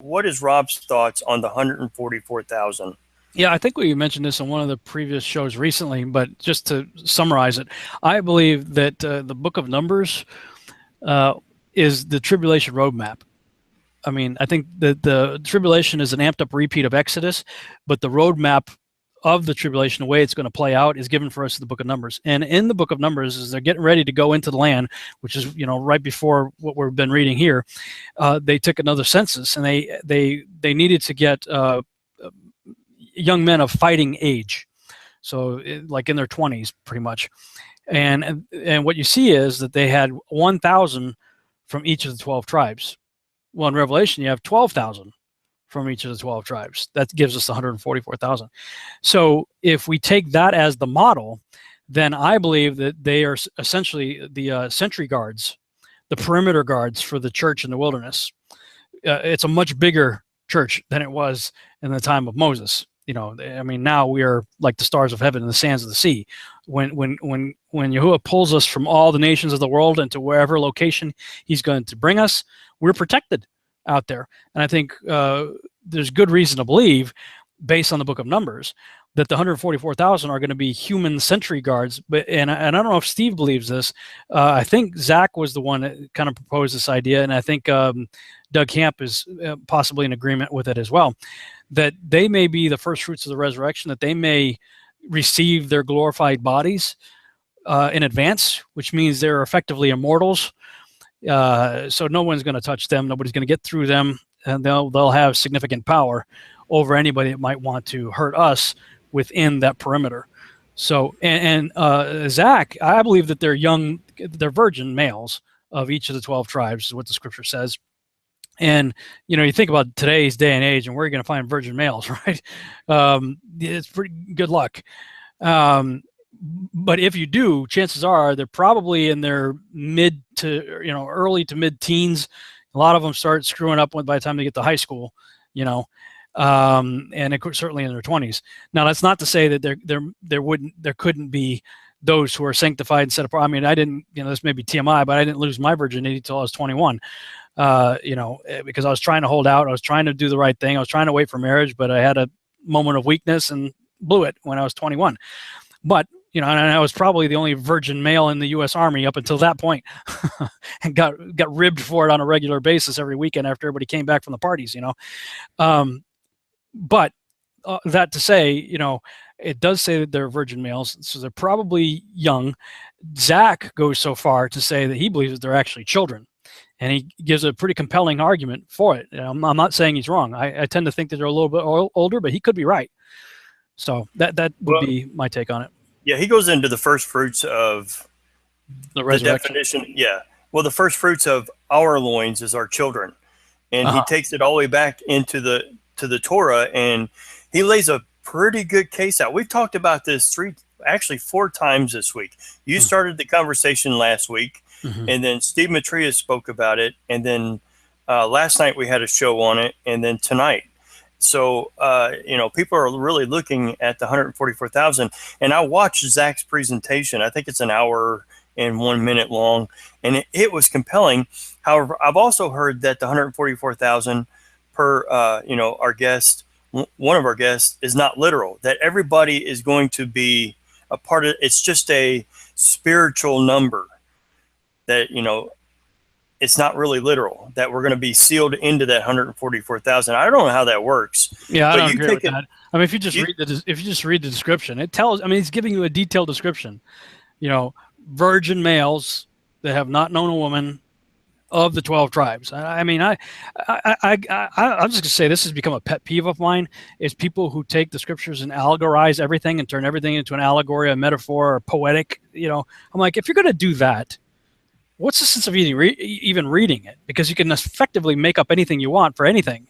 What is Rob's thoughts on the 144,000? Yeah, I think we mentioned this in one of the previous shows recently, but just to summarize it, I believe that the book of Numbers uh, is the tribulation roadmap. I mean, I think that the tribulation is an amped up repeat of Exodus, but the roadmap of the tribulation, the way it's going to play out, is given for us in the book of Numbers. And in the book of Numbers, as they're getting ready to go into the land, which is right before what we've been reading here, they took another census, and they needed to get young men of fighting age, so like in their 20s, pretty much. And what you see is that they had 1,000 from each of the 12 tribes. Well, in Revelation, you have 12,000 from each of the 12 tribes. That gives us 144,000. So if we take that as the model, then I believe that they are essentially the sentry guards, the perimeter guards for the church in the wilderness. It's a much bigger church than it was in the time of Moses. I mean, now we are like the stars of heaven and the sands of the sea. When Yahuwah pulls us from all the nations of the world into wherever location he's going to bring us, we're protected out there. And I think there's good reason to believe, based on the book of Numbers, that the 144,000 are going to be human sentry guards. And I don't know if Steve believes this. I think Zach was the one that kind of proposed this idea, and I think Doug Camp is possibly in agreement with it as well, that they may be the first fruits of the resurrection, that they may receive their glorified bodies in advance, which means they're effectively immortals. So no one's going to touch them. Nobody's going to get through them, and they'll have significant power over anybody that might want to hurt us within that perimeter. So, and Zach, I believe that they're virgin males of each of the 12 tribes, is what the scripture says. And, you think about today's day and age, and where you're going to find virgin males, right? It's pretty good luck. But if you do, chances are they're probably in their early to mid teens. A lot of them start screwing up by the time they get to high school, and certainly in their 20s. Now, that's not to say that there couldn't be those who are sanctified and set apart. I mean, I didn't, this may be TMI, but I didn't lose my virginity until I was 21. Because I was trying to hold out. I was trying to do the right thing. I was trying to wait for marriage, but I had a moment of weakness and blew it when I was 21. But, and I was probably the only virgin male in the U.S. Army up until that point, and got ribbed for it on a regular basis every weekend after everybody came back from the parties, But that to say, it does say that they're virgin males, so they're probably young. Zach goes so far to say that he believes that they're actually children. And he gives a pretty compelling argument for it. I'm not saying he's wrong. I tend to think that they're a little bit older, but he could be right. So that would be my take on it. Yeah, he goes into the first fruits of the resurrection. Definition. Yeah. Well, the first fruits of our loins is our children. And he takes it all the way back into the Torah, and he lays a pretty good case out. We've talked about this 4 times this week. You started the conversation last week. Mm-hmm. And then Steve Matrias spoke about it. And then last night we had a show on it. And then tonight. So, people are really looking at the 144,000. And I watched Zach's presentation. I think it's an hour and 1 minute long. And it was compelling. However, I've also heard that the 144,000 per, our guest, one of our guests, is not literal. That everybody is going to be a part of it. It's just a spiritual number. That, it's not really literal, that we're going to be sealed into that 144,000. I don't know how that works. Yeah, I don't agree with that. I mean, if you just read the description, it tells. I mean, it's giving you a detailed description. Virgin males that have not known a woman of the 12 tribes. I'm just gonna say this has become a pet peeve of mine. Is people who take the scriptures and allegorize everything and turn everything into an allegory, a metaphor, or poetic. I'm like, if you're going to do that, what's the sense of even reading it? Because you can effectively make up anything you want for anything